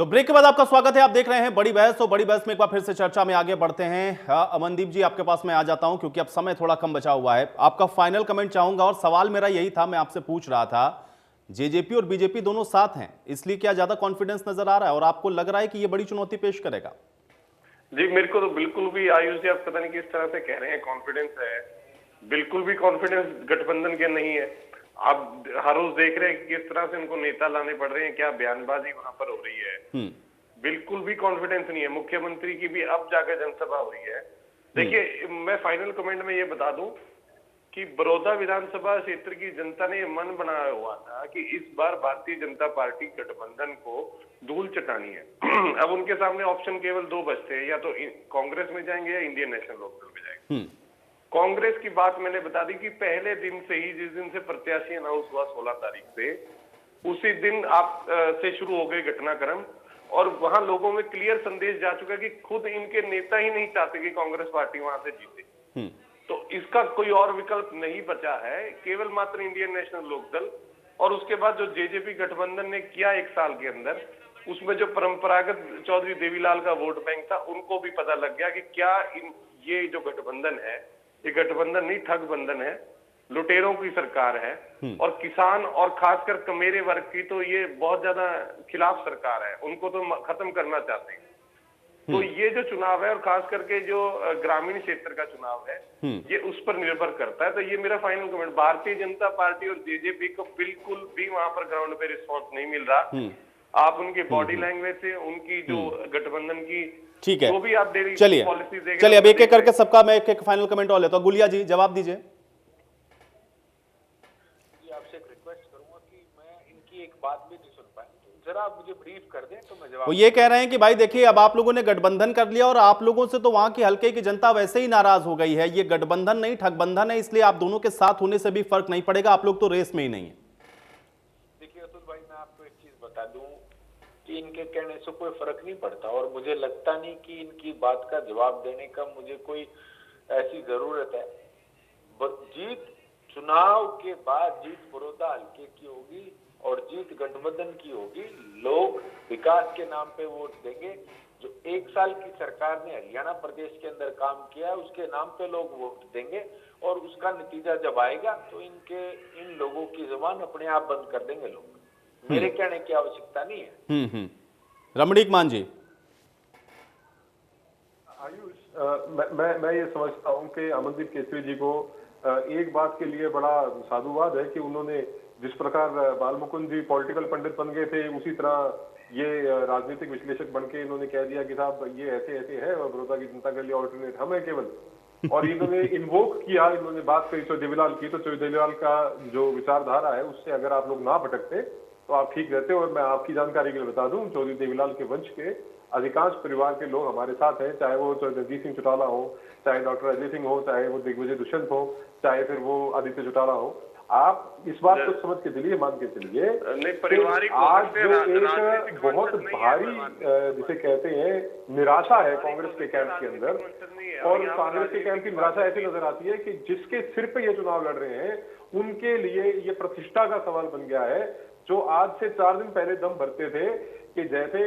तो ब्रेक के बाद आपका स्वागत है। आप देख रहे हैं बड़ी बहस। तो बड़ी बहस में एक बार फिर से चर्चा में आगे बढ़ते हैं। अमनदीप जी, आपके पास मैं आ जाता हूं क्योंकि अब समय थोड़ा कम बचा हुआ है। आपका फाइनल कमेंट चाहूंगा और सवाल मेरा यही था, मैं आपसे पूछ रहा था, जेजेपी और बीजेपी दोनों साथ हैं, इसलिए क्या ज्यादा कॉन्फिडेंस नजर आ रहा है और आपको लग रहा है कि ये बड़ी चुनौती पेश करेगा? जी, मेरे को तो बिल्कुल भी आयुष जी, आप पता नहीं किस तरह से कह रहे हैं कॉन्फिडेंस है। बिल्कुल भी कॉन्फिडेंस गठबंधन के नहीं है। आप हर रोज देख रहे हैं कि किस तरह से उनको नेता लाने पड़ रहे हैं, क्या बयानबाजी वहां पर हो रही है। बिल्कुल भी कॉन्फिडेंस नहीं है। मुख्यमंत्री की भी अब जाकर जनसभा हुई है। देखिए, मैं फाइनल कमेंट में ये बता दूं कि बड़ौदा विधानसभा क्षेत्र की जनता ने मन बनाया हुआ था कि इस बार भारतीय जनता पार्टी गठबंधन को धूल चटानी है। अब उनके सामने ऑप्शन केवल दो बचते हैं, या तो कांग्रेस में जाएंगे या इंडियन नेशनल लोकदल में जाएंगे। कांग्रेस की बात मैंने बता दी कि पहले दिन से ही, जिस दिन से प्रत्याशी अनाउंस हुआ 16 तारीख से, उसी दिन आप से शुरू हो गए घटनाक्रम और वहां लोगों में क्लियर संदेश जा चुका कि खुद इनके नेता ही नहीं चाहते कि कांग्रेस पार्टी वहां से जीते। तो इसका कोई और विकल्प नहीं बचा है, केवल मात्र इंडियन नेशनल लोकदल। और उसके बाद जो जेजेपी गठबंधन ने किया एक साल के अंदर, उसमें जो परंपरागत चौधरी देवीलाल का वोट बैंक था, उनको भी पता लग गया कि क्या ये जो गठबंधन है, ये गठबंधन नहीं, ठग बंधन है, लुटेरों की सरकार है। और किसान और खासकर कमेरे वर्ग की तो ये बहुत ज्यादा खिलाफ सरकार है, उनको तो खत्म करना चाहते हैं। तो ये जो चुनाव है, और खास करके जो ग्रामीण क्षेत्र का चुनाव है, ये उस पर निर्भर करता है। तो ये मेरा final comment, Bharatiya Janata party और जेजेपी को बिल्कुल भी वहां पर ग्राउंड पे रिस्पॉन्स नहीं मिल रहा। आप उनकी बॉडी लैंग्वेज से, उनकी जो गठबंधन की, ठीक है, जो भी आप चलिए पॉलिसी देख, चलिए अब एक एक करके सबका मैं एक एक फाइनल कमेंट और लेता हूं। गुलिया जी, जवाब दीजिए। आपसे एक रिक्वेस्ट करूंगा कि मैं इनकी एक बात भी नहीं सुन पाया, जरा आप मुझे ब्रीफ कर दें तो मैं जवाब। वो ये कह रहे हैं कि भाई देखिए, अब आप लोगों ने गठबंधन कर लिया और आप लोगों से तो वहां की हल्के की जनता वैसे ही नाराज हो गई है। ये गठबंधन नहीं, ठगबंधन है, इसलिए आप दोनों के साथ होने से भी फर्क नहीं पड़ेगा, आप लोग तो रेस में ही नहीं है। देखिए अतुल भाई, मैं आपको एक चीज बता दूं कि इनके कहने से कोई फर्क नहीं पड़ता और मुझे लगता नहीं कि इनकी बात का जवाब देने का मुझे कोई ऐसी जरूरत है। जीत चुनाव के बाद, जीत बड़ौदा हल्के की होगी और जीत गठबंधन की होगी। लोग विकास के नाम पे वोट देंगे। जो एक साल की सरकार ने हरियाणा प्रदेश के अंदर काम किया है, उसके नाम पे लोग वोट देंगे और उसका नतीजा जब आएगा तो इन लोगों की जुबान अपने आप बंद कर देंगे लोग। मेरे कहने की आवश्यकता नहीं है। रमणीक मान जी। आयुष, मैं ये समझता हूँ कि अमनदीप केसरी जी को एक बात के लिए बड़ा साधुवाद है कि उन्होंने जिस प्रकार बालमुकुंद जी पॉलिटिकल पंडित बन गए थे, उसी तरह ये राजनीतिक विश्लेषक बन के इन्होंने कह दिया कि साहब ये ऐसे ऐसे है और बड़ौदा की जनता के लिए ऑल्टरनेट हम है केवल। और इन्होंने इन्वोक किया, इन्होंने बात करी चौधरी देवीलाल की, तो चौधरी देवीलाल का जो विचारधारा है उससे अगर आप लोग ना भटकते तो आप ठीक रहते। और मैं आपकी जानकारी के लिए बता दूं, चौधरी देवीलाल के वंश के अधिकांश परिवार के लोग हमारे साथ हैं, चाहे वो जगजीत सिंह चौटाला हो, चाहे डॉक्टर अजय सिंह हो, चाहे वो दिग्विजय दुष्यंत हो, चाहे फिर वो आदित्य चौटाला हो। आप इस बात को समझ के चलिए, मान के चलिए, आज जो एक बहुत भारी जिसे कहते हैं निराशा है कांग्रेस के कैंप के अंदर, और कांग्रेस के कैंप की निराशा ऐसी नजर आती है कि जिसके सिर पे ये चुनाव लड़ रहे हैं उनके लिए ये प्रतिष्ठा का सवाल बन गया है। जो आज से 4 दिन पहले दम भरते थे कि जैसे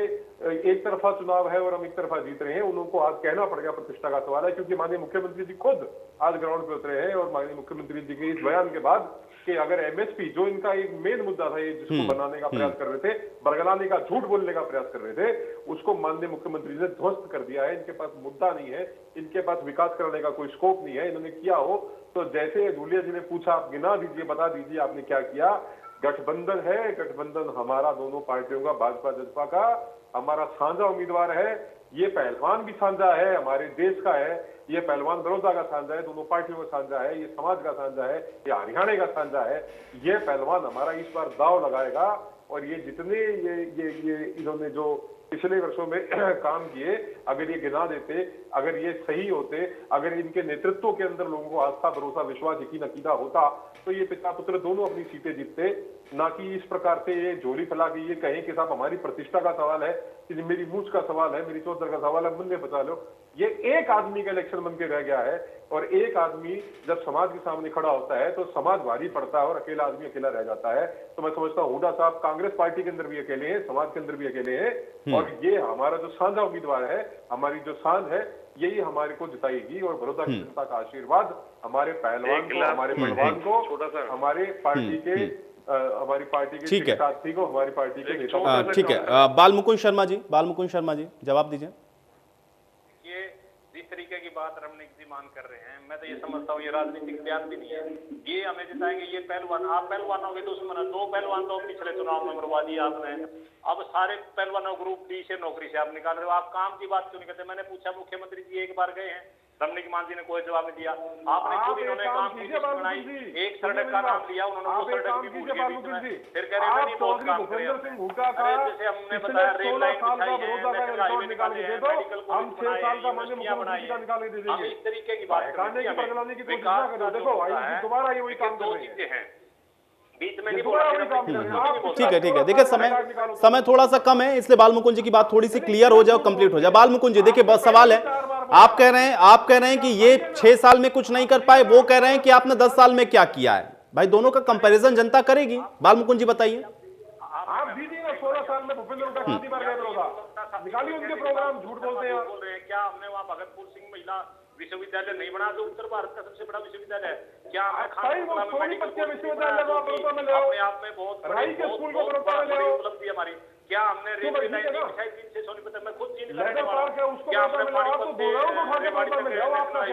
एक तरफा चुनाव है और हम एक तरफा जीत रहे हैं, उनको आज कहना पड़ गया प्रतिष्ठा का सवाल है। क्योंकि माननीय मुख्यमंत्री जी खुद आज ग्राउंड पे उतरे हैं और माननीय मुख्यमंत्री जी के इस बयान के बाद कि अगर एमएसपी, जो इनका एक मेन मुद्दा था, ये जिसको बनाने का प्रयास कर रहे थे, बरगलाने का, झूठ बोलने का प्रयास कर रहे थे, उसको माननीय मुख्यमंत्री ने ध्वस्त कर दिया है। इनके पास मुद्दा नहीं है, इनके पास विकास करने का कोई स्कोप नहीं है। इन्होंने किया हो तो जैसे गुलिया जी ने पूछा, आप गिना दीजिए, बता दीजिए आपने क्या किया। गठबंधन है, गठबंधन हमारा दोनों पार्टियों का, भाजपा जसपा का, हमारा साझा उम्मीदवार है। ये पहलवान भी साझा है, हमारे देश का है। ये पहलवान बड़ौदा का साझा है, दोनों पार्टियों का साझा है। ये समाज का साझा है, ये हरियाणा का साझा है। ये पहलवान हमारा इस बार दाव लगाएगा और ये जितने ये इन्होंने जो पिछले वर्षों में काम किए, अगर ये गिना देते, अगर ये सही होते, अगर इनके नेतृत्व के अंदर लोगों को आस्था, भरोसा, विश्वास, यकीन, अकीदा होता, तो ये पिता पुत्र दोनों अपनी सीटें जीतते। ना कि इस प्रकार से ये झोली फैला के ये कहें कि साहब हमारी प्रतिष्ठा का सवाल है, कि मेरी मूछ का सवाल है, मेरी चौधर का सवाल है, मुझे बचा लो। ये एक आदमी का इलेक्शन बन के रह गया है, और एक आदमी जब समाज के सामने खड़ा होता है तो समाज भारी पड़ता है और अकेला आदमी अकेला रह जाता है। तो मैं समझता हूँ हुड्डा साहब कांग्रेस पार्टी के अंदर भी अकेले हैं, समाज के अंदर भी अकेले हैं, और ये हमारा जो साझा उम्मीदवार है, हमारी जो साझ है, यही हमारे को जिताएगी। और बड़ौदा की जनता का आशीर्वाद हमारे पहलवान को, हमारे पहलवान को, हमारे पार्टी के हमारी पार्टी के साथी को, हमारी पार्टी के नेता। ठीक है, बालमुकुंद शर्मा जी जवाब दीजिए। ये जिस तरीके की बात रमणीक जी मान कर रहे हैं, मैं तो ये समझता हूँ ये राजनीतिक बयान भी नहीं है। ये हमें जिताएंगे, ये पहलवान, आप पहलवानों के दुश्मन है। 2 पहलवान तो पिछले चुनाव में मरवा दिए आपने। अब सारे पहलवानों ग्रुप डी से नौकरी से आप निकाल रहे हो। आप काम की बात क्यों नहीं करते? मैंने पूछा, मुख्यमंत्री जी एक बार गए हैं, रमणीक मान जी ने कोई जवाब नहीं दिया। आपने खुद इन्होंने काम की लिस्ट बनाई, एक सड़क का नाम लिया उन्होंने, वो सड़क भी भूल गए बीच में, फिर कह रहे हैं बहुत काम करे। जैसे हमने बताया रेल लाइन बिछाई है, नेशनल हाईवे निकाले हैं, मेडिकल कॉलेज बनाए हैं, यूनिवर्सिटियां बनाई हैं। हम इस तरीके की बात करते हैं, विकास का जो होता है, दो चीजें हैं बीच में नहीं बोला। ठीक है, देखिए समय थोड़ा सा कम है, इसलिए बालमुकुंद जी की बात थोड़ी सी क्लियर हो जाए, कंप्लीट हो जाए। बालमुकुंद जी देखिए, बस सवाल है, आप कह रहे हैं कि ये 6 साल में कुछ नहीं कर पाए, वो कह रहे हैं कि आपने 10 साल में क्या किया है। भाई दोनों का कंपैरिजन जनता करेगी। बालमुकुंद जी बताइए। आप दीजिए ना, 16 साल में भूपेंद्र हुड्डा कितनी बार गए बड़ौदा? निकालिए उनके प्रोग्राम, झूठ बोलते हैं। बोल रहे हैं क्या हमने वहाँ भगत सिंह महिला विश्वविद्यालय नहीं बना, जो उत्तर भारत का सबसे बड़ा विश्वविद्यालय है? क्या विश्वविद्यालय अपने आप में बहुत बड़ी उपलब्धि हमारी? क्या हमने रेलवे लाइन नहीं बिछाई 3 से सोनीपत में, खुद चीन करने वाला? क्या हमने पानीपत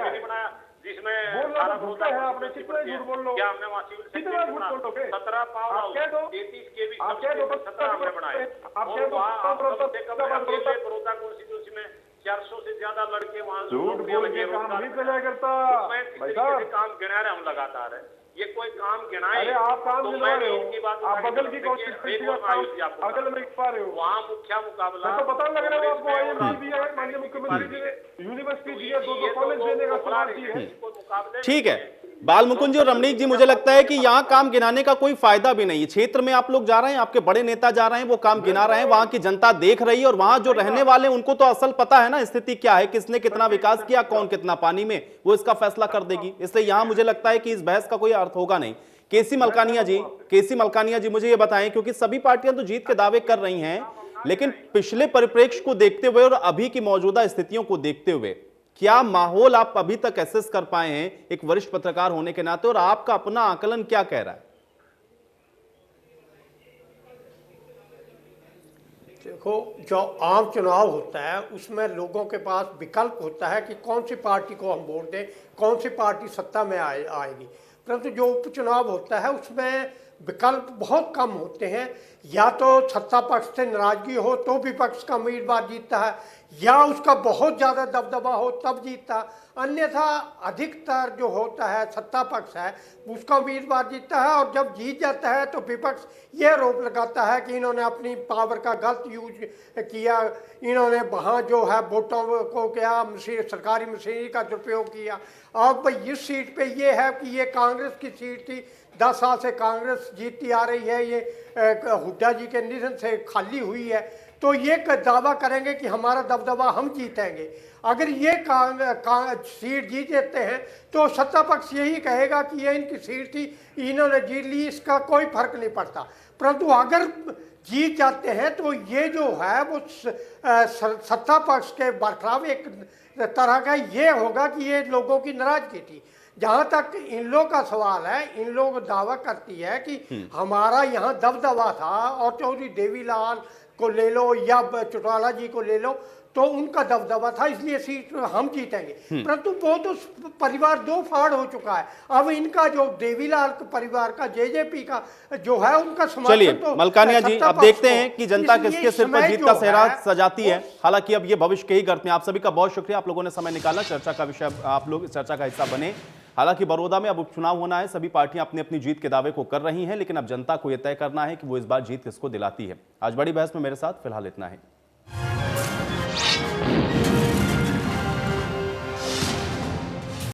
नहीं बनाया जिसमें 18 क्या हमने वहाँ सिविल सेक्टर बना? 17 पावर हाउस, 33 केवी 17 हमने बनाए। और वहाँ बड़ौदा कॉन्स्टिट्यूंसी में 400 से ज्यादा लड़के वहाँ काम गिना रहे हम लगातार है। ये कोई काम गिनाए? अरे आप काम तो गिना रहे इनकी हो, बात आप बगल की अगल में पा रहे हो। वहाँ मुख्य मुकाबला तो पता लग रहा है आपको, IMD भी है, माननीय मुख्यमंत्री जी ने यूनिवर्सिटी दी है, 2 कॉलेज देने का सवाल की है। ठीक है, बालमुकुंद जी और रमणीक जी, मुझे लगता है कि यहाँ काम गिनाने का कोई फायदा भी नहीं है। क्षेत्र में आप लोग जा रहे हैं, आपके बड़े नेता जा रहे हैं, वो काम गिना रहे हैं, वहां की जनता देख रही है, और वहां जो रहने वाले उनको तो असल पता है ना स्थिति क्या है, किसने कितना विकास किया, कौन कितना पानी में, वो इसका फैसला कर देगी। इसलिए यहां मुझे लगता है कि इस बहस का कोई अर्थ होगा नहीं। केसी मलकानिया जी मुझे ये बताएं, क्योंकि सभी पार्टियां तो जीत के दावे कर रही हैं, लेकिन पिछले परिप्रेक्ष्य को देखते हुए और अभी की मौजूदा स्थितियों को देखते हुए क्या माहौल आप अभी तक एसेस कर पाए हैं एक वरिष्ठ पत्रकार होने के नाते, और आपका अपना आकलन क्या कह रहा है? देखो, जो आम चुनाव होता है उसमें लोगों के पास विकल्प होता है कि कौन सी पार्टी को हम वोट दें, कौन सी पार्टी सत्ता में आएगी। परंतु जो उपचुनाव होता है उसमें विकल्प बहुत कम होते हैं। या तो सत्ता पक्ष से नाराजगी हो तो विपक्ष का उम्मीदवार जीतता है, या उसका बहुत ज़्यादा दबदबा हो तब जीतता। अन्यथा अधिकतर जो होता है सत्ता पक्ष है उसका उम्मीदवार जीतता है, और जब जीत जाता है तो विपक्ष ये आरोप लगाता है कि इन्होंने अपनी पावर का गलत यूज किया, इन्होंने वहाँ जो है वोटों को क्या सरकारी मशीनरी का दुरुपयोग किया। अब इस सीट पे ये है कि ये कांग्रेस की सीट थी, 10 साल से कांग्रेस जीतती आ रही है, ये हुड्डा जी के निधन से खाली हुई है, तो ये दावा करेंगे कि हमारा दबदबा हम जीतेंगे। अगर ये सीट जीत जाते हैं तो सत्ता पक्ष यही कहेगा कि ये इनकी सीट थी, इन्होंने जीत ली, इसका कोई फर्क नहीं पड़ता। परंतु अगर जीत जाते हैं तो ये जो है वो सत्ता पक्ष के बरखलाफ एक तरह का ये होगा कि ये लोगों की नाराजगी थी। जहाँ तक इन लोग का सवाल है, इन लोग दावा करती है कि हमारा यहाँ दबदबा था, और चौधरी देवीलाल को ले लो या चौटाला जी को ले लो, तो उनका दबदबा था, इसलिए सीट हम जीतेंगे। परंतु वो तो परिवार 2 फाड़ हो चुका है। अब इनका जो देवीलाल परिवार का, जेजेपी का जो है, उनका समर्थन। चलिए मलकानिया जी, अब देखते हैं कि जनता किसके सिर पर जीत का सेहरा सजाती है। हालांकि अब ये भविष्य के ही गर्त में। आप सभी का बहुत शुक्रिया, आप लोगों ने समय निकाला, चर्चा का विषय, आप लोग चर्चा का हिस्सा बने। हालांकि बड़ौदा में अब उपचुनाव होना है, सभी पार्टियां अपनी अपनी जीत के दावे को कर रही हैं, लेकिन अब जनता को यह तय करना है कि वो इस बार जीत किसको दिलाती है। आज बड़ी बहस में मेरे साथ फिलहाल इतना है।